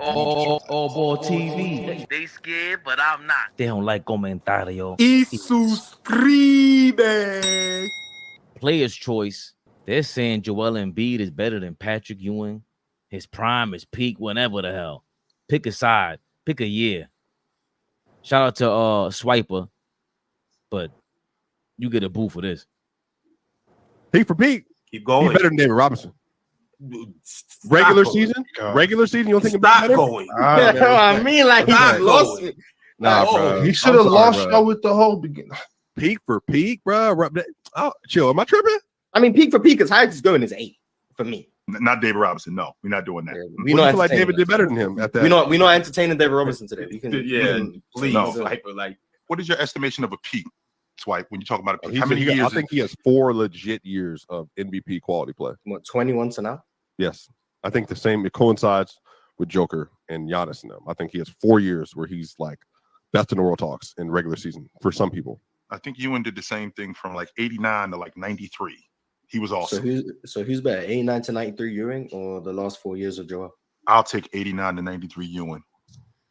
AllBall TV. They scared, but I'm not. They don't like comentario. Y suscribe. Player's choice. They're saying Joel Embiid is better than Patrick Ewing. His prime, his peak, whatever the hell. Pick a side. Pick a year. Shout out to Swiper. But you get a boo for this. Peak for peak. Keep going. He's better than David Robinson. Regular season? Regular season? You don't think Stop better? going. I mean, like, he lost it. Nah, bro. He should have lost y'all with the whole beginning. Peak for peak, bro. Oh, chill. Am I tripping? I mean, peak for peak, as high as it's going is 8 for me. Not David Robinson. No, we're not doing that. Yeah, We feel like David did better than him at that. We're not entertaining David Robinson today. We can, Please, No. like, What is your estimation of a peak, Swipe, when you talk about a peak? How How many many years? I think he has 4 legit years of MVP quality play. what, 21 to now? Yes. I think the same. It coincides with Joker and Giannis and them. I think he has 4 years where he's like best in the world talks in regular season for some people. I think Ewing did the same thing from like 89 to like 93. He was awesome. So who's better, 89 to 93 Ewing or the last 4 years of Joel? I'll take 89 to 93 Ewing.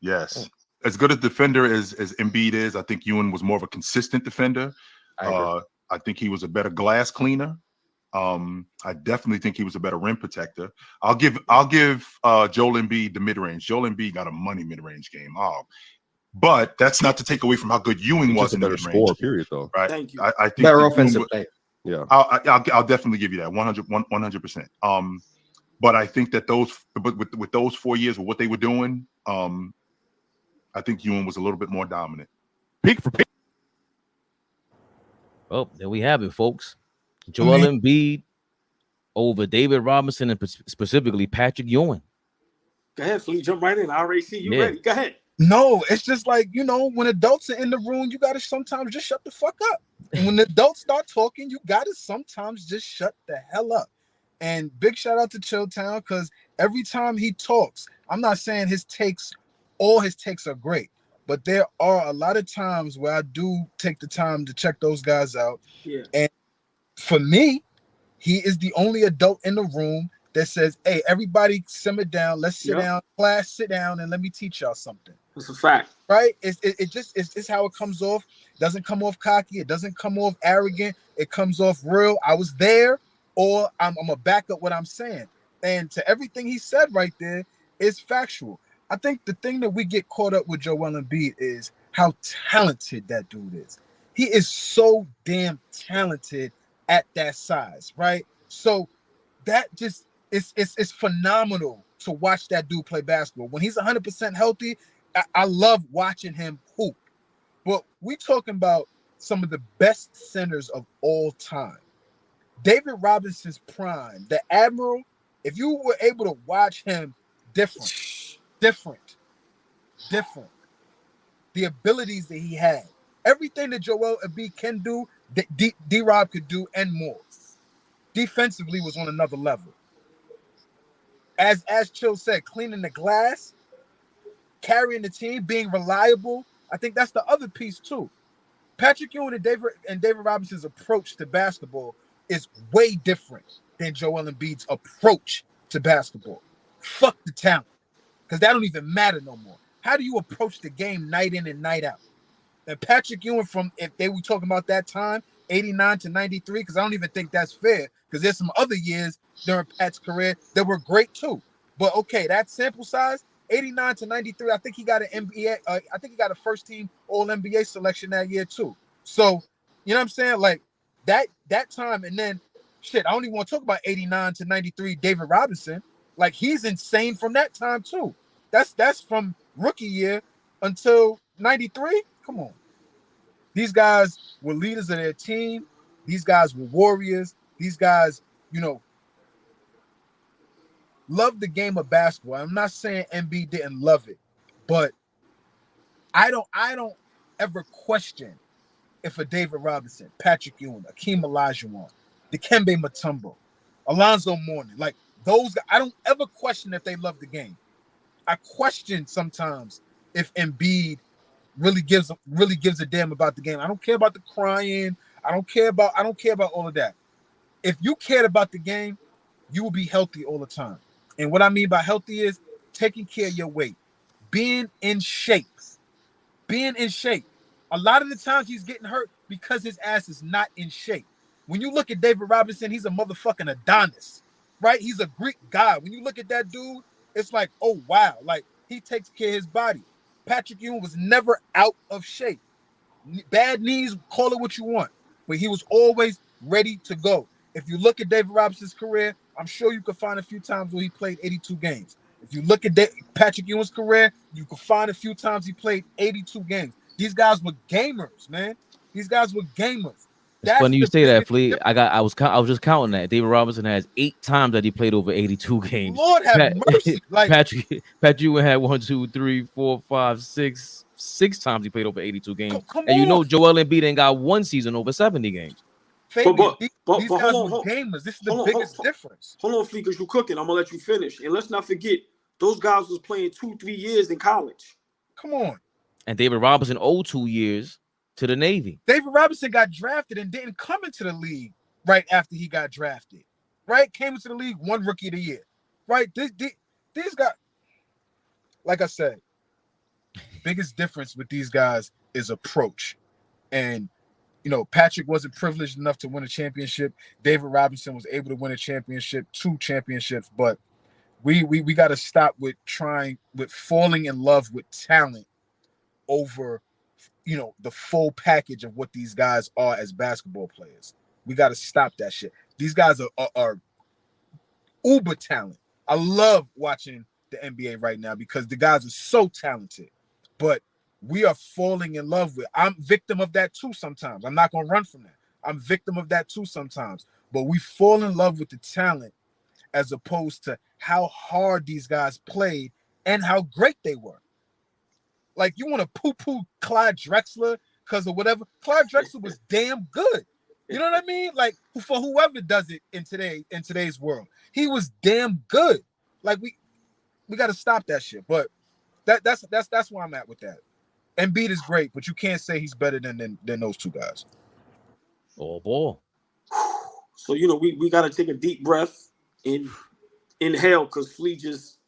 Yes. As good a defender as Embiid is, I think Ewing was more of a consistent defender. I think he was a better glass cleaner. I definitely think he was a better rim protector. I'll give Joel Embiid the mid-range. Joel Embiid got a money mid-range game. But that's not to take away from how good Ewing was in the better mid-range. score, period, though. Right. Thank you. I think Better offensive play. Yeah. I'll definitely give you that 100%. But I think that with those 4 years with what they were doing, I think Ewing was a little bit more dominant. Peak for peak. Well, there we have it, folks. Joel Embiid over David Robinson and specifically Patrick Ewing. Go ahead, Fleet. Jump right in. I already see you ready. Go ahead. No, it's just like, when adults are in the room, you got to sometimes just shut the fuck up. And when the adults start talking, you got to sometimes just shut the hell up. And big shout out to Chilltown, because every time he talks, I'm not saying all his takes are great, but there are a lot of times where I do take the time to check those guys out. Yeah. And for me, he is the only adult in the room that says, hey, everybody simmer down. Let's sit down. Class, sit down, and let me teach y'all something. That's a fact. Right? It's how it comes off. It doesn't come off cocky. It doesn't come off arrogant. It comes off real. I was there, or I'm going to back up what I'm saying. And to everything he said right there is factual. I think the thing that we get caught up with Joel Embiid is how talented that dude is. He is so damn talented at that size, right? So that just it's phenomenal to watch that dude play basketball. When he's 100% healthy, I love watching him hoop. But we talking about some of the best centers of all time. David Robinson's prime, the Admiral, if you were able to watch him different. The abilities that he had. Everything that Joel Embiid can do, D-Rob could do and more. Defensively was on another level. As Chill said, cleaning the glass, carrying the team, being reliable. I think that's the other piece too. Patrick Ewing and David Robinson's approach to basketball is way different than Joel Embiid's approach to basketball. Fuck the talent, because that don't even matter no more. How do you approach the game night in and night out? And Patrick Ewing, if they were talking about that time, 89 to 93, because I don't even think that's fair, because there's some other years during Pat's career that were great too. But okay, that sample size, 89 to 93, I think he got an NBA, I think he got a first team All NBA selection that year too. So, you know what I'm saying? Like that time, and then shit, I don't even want to talk about 89 to 93 David Robinson. Like he's insane from that time too. That's from rookie year until 93. Come on. These guys were leaders of their team. These guys were warriors. These guys, loved the game of basketball. I'm not saying Embiid didn't love it, but I don't ever question if a David Robinson, Patrick Ewing, Akeem Olajuwon, Dikembe Mutombo, Alonzo Mourning, like those guys, I don't ever question if they love the game. I question sometimes if Embiid really gives a damn about the game. I don't care about the crying. I don't care about all of that. If you cared about the game, you will be healthy all the time. And what I mean by healthy is taking care of your weight, being in shape. Being in shape. A lot of the times he's getting hurt because his ass is not in shape. When you look at David Robinson, he's a motherfucking Adonis, right? He's a Greek god. When you look at that dude, it's like, oh, wow. Like, he takes care of his body. Patrick Ewing was never out of shape. Bad knees, call it what you want. But he was always ready to go. If you look at David Robinson's career, I'm sure you could find a few times where he played 82 games. If you look at Patrick Ewing's career, you can find a few times he played 82 games. These guys were gamers, man. These guys were gamers. It's funny you say that, Flea. I was just counting that. David Robinson has 8 times that he played over 82 games. Lord have mercy. Like Patrick Ewing had 1, 2, 3, 4, 5, 6 times he played over 82 games. Come and you on. know Joel Embiid ain't got 1 season over 70 games. Fabian, these guys were gamers. This is the biggest difference. Hold on, Flea, because you're cooking. I'm gonna let you finish. And let's not forget, those guys was playing 2-3 years in college. Come on. And David Robinson owed 2 years to the Navy. David Robinson got drafted and didn't come into the league right after he got drafted. Right? Came into the league, won Rookie of the Year. Right? These guys, like I said, biggest difference with these guys is approach. And you know, Patrick wasn't privileged enough to win a championship. David Robinson was able to win a championship, 2 championships, but we got to stop with falling in love with talent over, you know, the full package of what these guys are as basketball players. We got to stop that shit. These guys are uber talent. I love watching the NBA right now because the guys are so talented, but we are falling in love with. I'm victim of that too sometimes. I'm not going to run from that. I'm victim of that too sometimes. But we fall in love with the talent as opposed to how hard these guys played and how great they were. Like, you want to poo-poo Clyde Drexler because of whatever. Clyde Drexler was damn good. You know what I mean? Like, for whoever does it in today's world, he was damn good. Like, we got to stop that shit. But that's where I'm at with that. Embiid is great, but you can't say he's better than those 2 guys. Oh, boy. So, you know, we got to take a deep breath and inhale because Flea just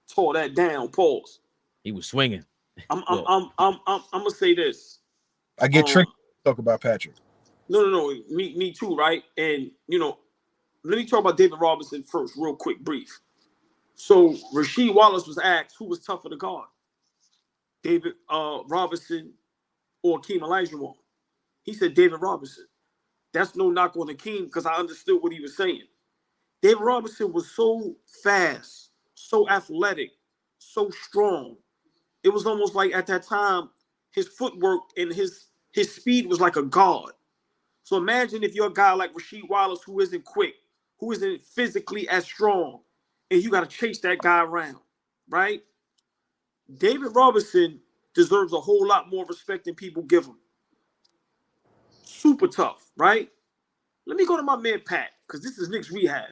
tore that down. Pause. He was swinging. I'm gonna say this. I get tricked to talk about Patrick. No. Me too, right? And you know, let me talk about David Robinson first, real quick, brief. So Rasheed Wallace was asked who was tougher to guard, David Robinson or Akeem Olajuwon. He said David Robinson. That's no knock on Akeem because I understood what he was saying. David Robinson was so fast, so athletic, so strong. It was almost like at that time, his footwork and his speed was like a guard. So imagine if you're a guy like Rasheed Wallace who isn't quick, who isn't physically as strong, and you got to chase that guy around, right? David Robinson deserves a whole lot more respect than people give him. Super tough, right? Let me go to my man Pat, because this is Knicks Rehab.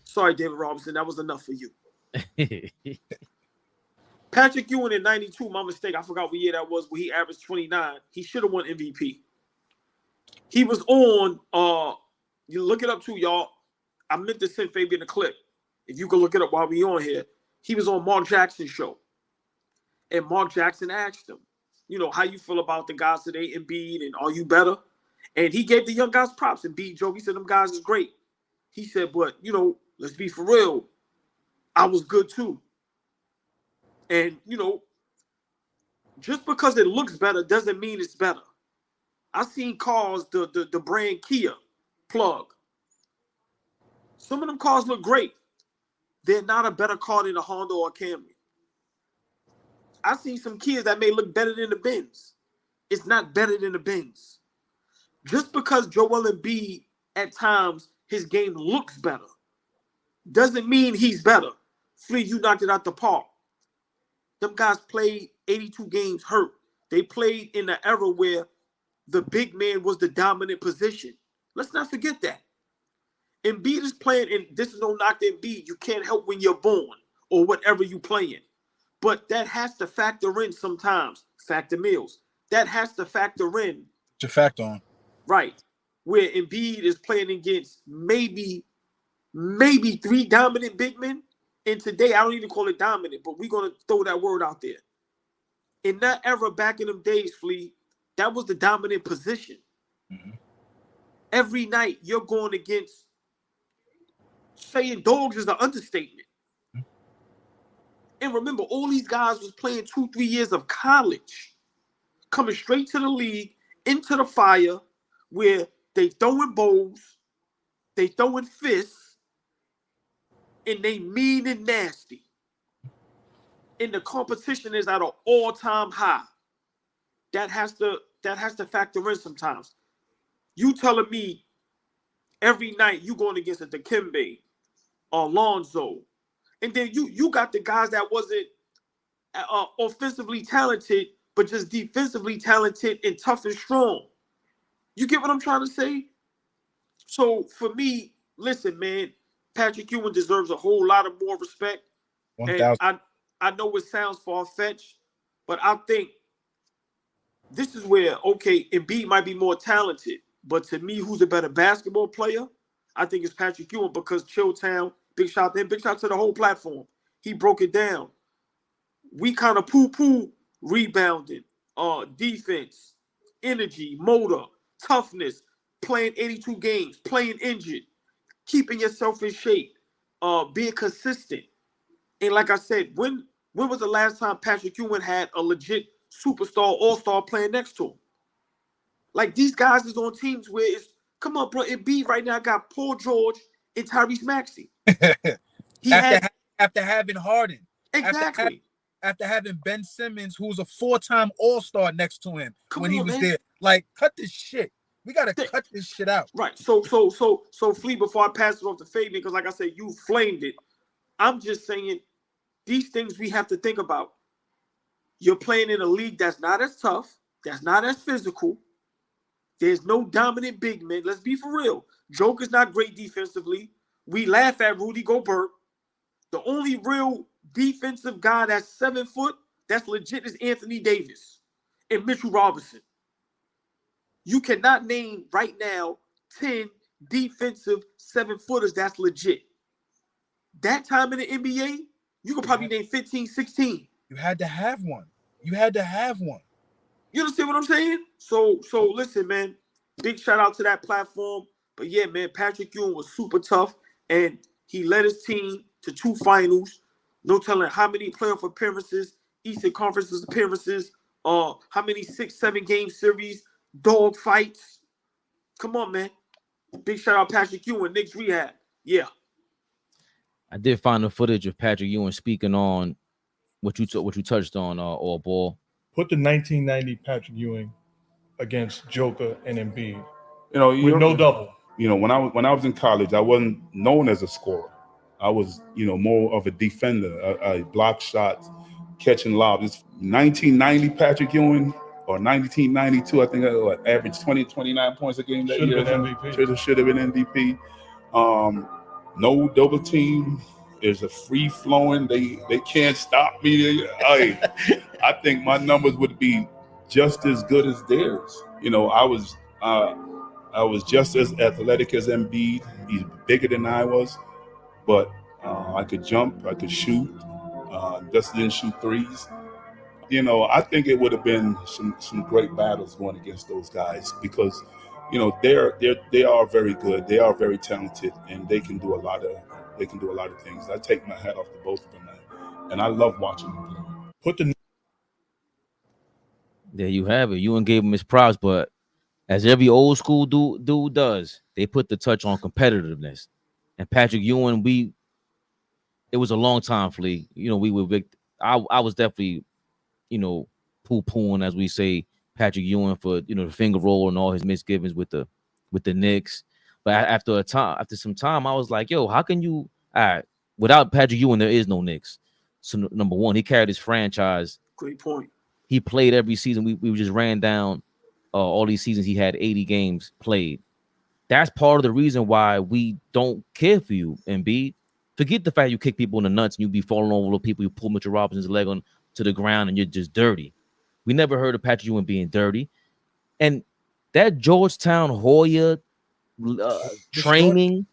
Sorry, David Robinson, that was enough for you. Patrick Ewing in 92, my mistake. I forgot what year that was, where he averaged 29. He should have won MVP. He was on, you look it up too, y'all. I meant to send Fabian a clip. If you can look it up while we on here. He was on Mark Jackson's show. And Mark Jackson asked him, you know, how you feel about the guys today, Embiid, and are you better? And he gave the young guys props. Embiid, Joe, he said, them guys is great. He said, but, you know, let's be for real. I was good too. And, you know, just because it looks better doesn't mean it's better. I seen cars, the brand Kia plug. Some of them cars look great. They're not a better car than a Honda or a Camry. I seen some Kias that may look better than the Benz. It's not better than the Benz. Just because Joel Embiid at times his game looks better doesn't mean he's better. Flea, you knocked it out the park. Them guys played 82 games hurt. They played in the era where the big man was the dominant position. Let's not forget that. Embiid is playing, and this is no knock to Embiid. You can't help when you're born or whatever you playing. But that has to factor in sometimes. Factor meals. That has to factor in. To factor on. Right. Where Embiid is playing against maybe 3 dominant big men. And today, I don't even call it dominant, but we're going to throw that word out there. In that era, back in them days, Flea, that was the dominant position. Mm-hmm. Every night, you're going against, saying dogs is an understatement. Mm-hmm. And remember, all these guys was playing 2-3 years of college, coming straight to the league, into the fire, where they throwing bows, they throwing fists, and they mean and nasty. And the competition is at an all-time high. That has to factor in sometimes. You telling me every night you going against a Dikembe, Alonzo, and then you got the guys that wasn't offensively talented, but just defensively talented and tough and strong. You get what I'm trying to say? So for me, listen, man, Patrick Ewing deserves a whole lot of more respect. 1,000. And I know it sounds far-fetched, but I think this is where, okay, Embiid might be more talented, but to me, who's a better basketball player? I think it's Patrick Ewing, because Chilltown, big shout to him, big shout to the whole platform. He broke it down. We kind of poo-poo rebounding, defense, energy, motor, toughness, playing 82 games, playing injured, keeping yourself in shape, being consistent. And like I said, when was the last time Patrick Ewing had a legit superstar, all-star playing next to him? Like, these guys is on teams where it's, come on, bro, Embiid right now got Paul George and Tyrese Maxey. After having Harden. Exactly. After having Ben Simmons, who's a 4-time All-Star next to him when he was there. Like, cut this shit. We gotta cut this shit out. Right. So Flea, before I pass it off to Fabian, because like I said, you flamed it. I'm just saying these things we have to think about. You're playing in a league that's not as tough, that's not as physical. There's no dominant big men. Let's be for real. Joker's not great defensively. We laugh at Rudy Gobert. The only real defensive guy that's 7 foot, that's legit, is Anthony Davis and Mitchell Robinson. You cannot name right now 10 defensive 7-footers that's legit. That time in the NBA, you could probably name 15, 16. You had to have one. You had to have one. You understand what I'm saying? So listen, man, big shout out to that platform. But yeah, man, Patrick Ewing was super tough, and he led his team to 2 finals. No telling how many playoff appearances, Eastern Conference appearances, how many 6-7 game series, dog fights. Come on, man. Big shout out Patrick Ewing, Knicks Rehab. Yeah. I did find the footage of Patrick Ewing speaking on what you touched on, AllBall. Put the 1990 Patrick Ewing against Joker and Embiid. With no double. When I was in college, I wasn't known as a scorer. I was, more of a defender. I block shots, catching lobs. It's 1990 Patrick Ewing or 1992. I think I averaged 20, 29 points a game that year. Should have been MVP. No double team. There's a free flowing. They can't stop me. I think my numbers would be just as good as theirs. I was just as athletic as Embiid. He's bigger than I was, but I could jump, I could shoot. Just didn't shoot threes. I think it would have been some great battles going against those guys because, they are very good. They are very talented, and they can do a lot of things. I take my hat off to both of them, and I love watching them play. There you have it. Ewing gave him his props, but as every old school dude does, they put the touch on competitiveness. And Patrick Ewing, it was a long time, Flea. We were I was definitely, poo-pooing, as we say, Patrick Ewing for the finger roll and all his misgivings with the Knicks. But after some time, I was like, yo, how can you? Without Patrick Ewing, there is no Knicks. So number one, he carried his franchise. Great point. He played every season. We just ran down all these seasons. He had 80 games played. That's part of the reason why we don't care for you, Embiid. Forget the fact you kick people in the nuts and you be falling over people. You pull Mitchell Robinson's leg to the ground and you're just dirty. We never heard of Patrick Ewing being dirty. And that Georgetown Hoya training,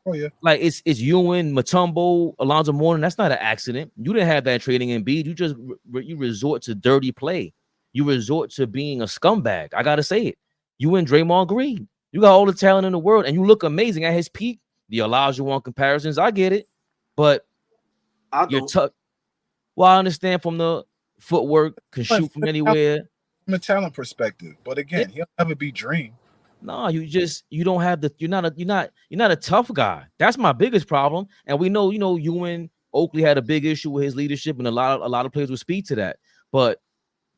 Oh yeah. Like it's Ewing, Mutombo, Alonzo Mourning. That's not an accident. You didn't have that trading Embiid. You just you resort to dirty play. You resort to being a scumbag. I gotta say it. You and Draymond Green. You got all the talent in the world, and you look amazing at his peak. The Olajuwon comparisons, I get it, but you're tough. Well, I understand from the footwork, can shoot from anywhere. From a talent perspective, but again, he'll never be Dream. No, you don't have the you're not a tough guy. That's my biggest problem. And we know, Ewing, Oakley had a big issue with his leadership, and a lot of players would speak to that. But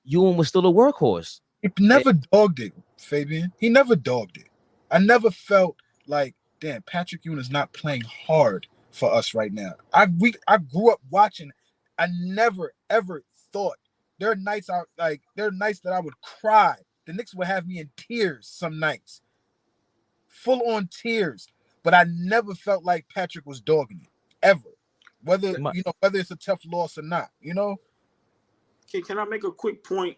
Ewing was still a workhorse. He never dogged it, Fabian. He never dogged it. I never felt like, damn, Patrick Ewing is not playing hard for us right now. I grew up watching. I never ever thought there are nights that I would cry. The Knicks would have me in tears some nights, full on tears. But I never felt like Patrick was dogging it ever, whether it's a tough loss or not. Can I make a quick point?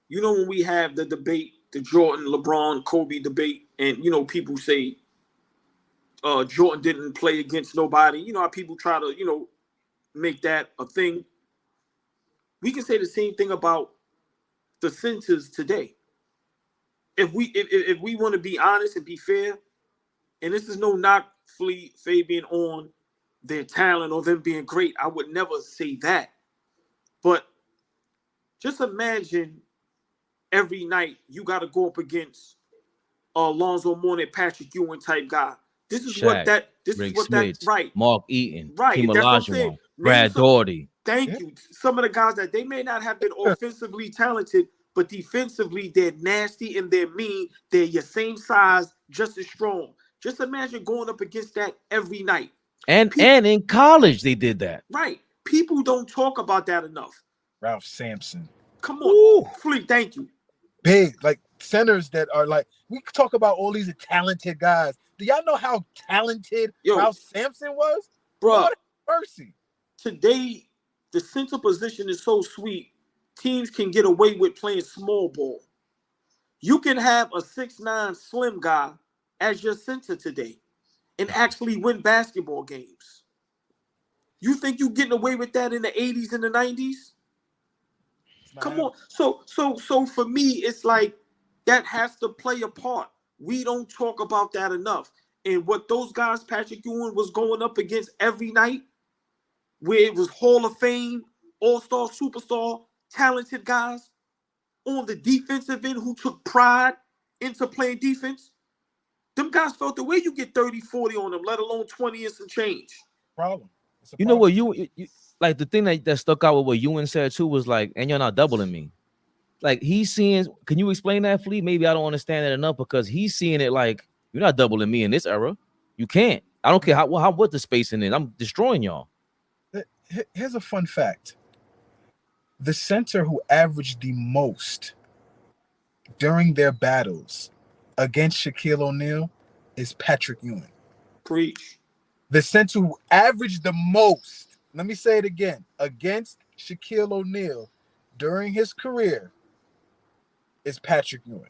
When we have the debate, the Jordan, LeBron, Kobe debate, and people say Jordan didn't play against nobody. How people try to make that a thing. We can say the same thing about the centers today. If we want to be honest and be fair, and this is no knock Fabian on their talent or them being great, I would never say that. But just imagine every night you got to go up against Alonzo Mourning, Patrick Ewing type guy. This is Shaq, that's right. Mark Eaton, Right. That's what I'm saying. Brad Daugherty. Thank you. Some of the guys that they may not have been offensively talented, but defensively they're nasty and they're mean. They're your same size, just as strong. Just imagine going up against that every night. And in college they did that. Right. People don't talk about that enough. Ralph Sampson. Come on. Fleet, thank you. Big, like centers that are like, we talk about all these talented guys. Do y'all know how talented Ralph Sampson was? Bro, mercy. Today, the center position is so sweet. Teams can get away with playing small ball. You can have a 6'9" slim guy as your center today and actually win basketball games. You think you're getting away with that in the 80s and the 90s? Come on. So for me, it's like that has to play a part. We don't talk about that enough. And what those guys, Patrick Ewing, was going up against every night, where it was Hall of Fame, all-star, superstar, talented guys on the defensive end who took pride into playing defense. Them guys felt the way you get 30, 40 on them, let alone 20 and some change. Problem. You know what you like the thing that stuck out with what Ewing said too was like, and you're not doubling me. Like he's seeing, can you explain that, Fleet? Maybe I don't understand that enough because he's seeing it like you're not doubling me in this era. You can't. I don't care what the spacing is. I'm destroying y'all. Here's a fun fact. The center who averaged the most during their battles against Shaquille O'Neal is Patrick Ewing. Preach. The center who averaged the most, let me say it again, against Shaquille O'Neal during his career is Patrick Ewing.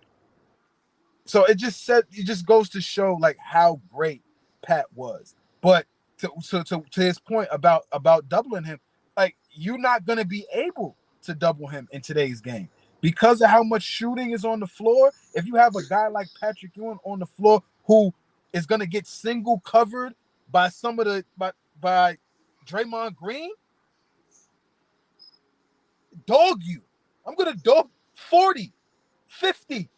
So it just goes to show like how great Pat was. But to his point about doubling him, like you're not gonna be able to double him in today's game because of how much shooting is on the floor. If you have a guy like Patrick Ewing on the floor who is gonna get single covered by by Draymond Green, dog you. I'm gonna dog 40, 50.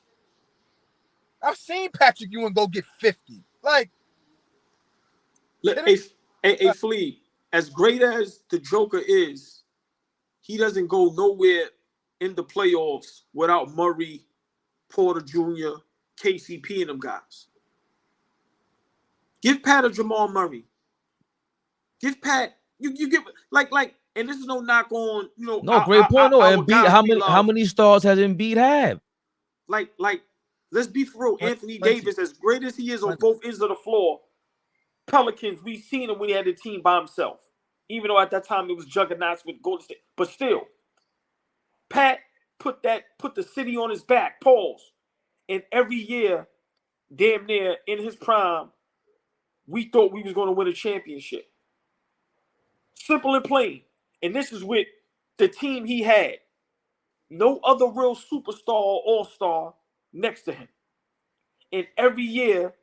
I've seen Patrick Ewing go get 50. Like, a Flea, as great as the Joker is, he doesn't go nowhere in the playoffs without Murray, Porter Jr., KCP, and them guys. Give Pat a Jamal Murray. Give Pat, you give like, and this is no knock on, No, great point. No, Embiid, how many stars has Embiid had? Like, let's be for real. Anthony Davis, as great as he is on both ends of the floor, Pelicans, we've seen him when he had the team by himself. Even though at that time it was juggernauts with Golden State. But still, Pat put the city on his back, pause. And every year, damn near in his prime, we thought we was going to win a championship. Simple and plain. And this is with the team he had. No other real superstar or all-star next to him. And every year,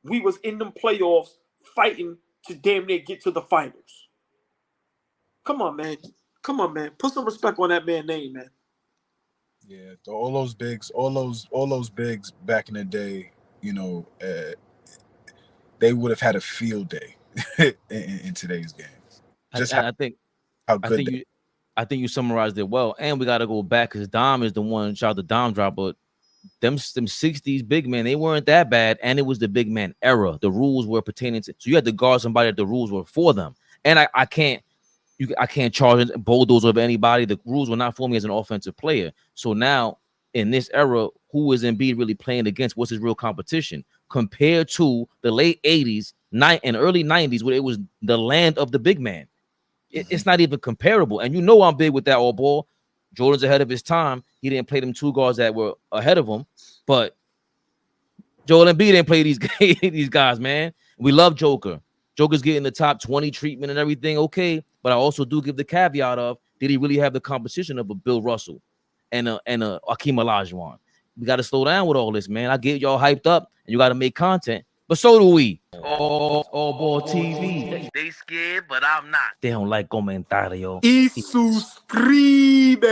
we was in them playoffs fighting to damn near get to the finals. Come on, man. Come on, man. Put some respect on that man's name, man. Yeah, all those bigs back in the day, you know, they would have had a field day in today's game. Just I think how good I think you summarized it well. And we got to go back because Dom is the one. Shout out to Dom drop, but them 60s big men, they weren't that bad, and it was the big man era. The rules were pertaining to, so you had to guard somebody that the rules were for them. And I can't charge and bulldoze over anybody. The rules were not for me as an offensive player. So now in this era, who is Embiid really playing against? What's his real competition compared to the late 80s, and early 90s, where it was the land of the big man? It's not even comparable. And you know I'm big with that all ball. Jordan's ahead of his time. He didn't play them two guards that were ahead of him, but Joel Embiid didn't play these guys, man. We love Joker. Joker's getting the top 20 treatment and everything, okay. But I also do give the caveat of, did he really have the competition of a Bill Russell and a Akeem Olajuwon? We got to slow down with all this, man. I get y'all hyped up, and you got to make content, but so do we. AllBall TV. They scared, but I'm not. They don't like comentario. Y suscribe.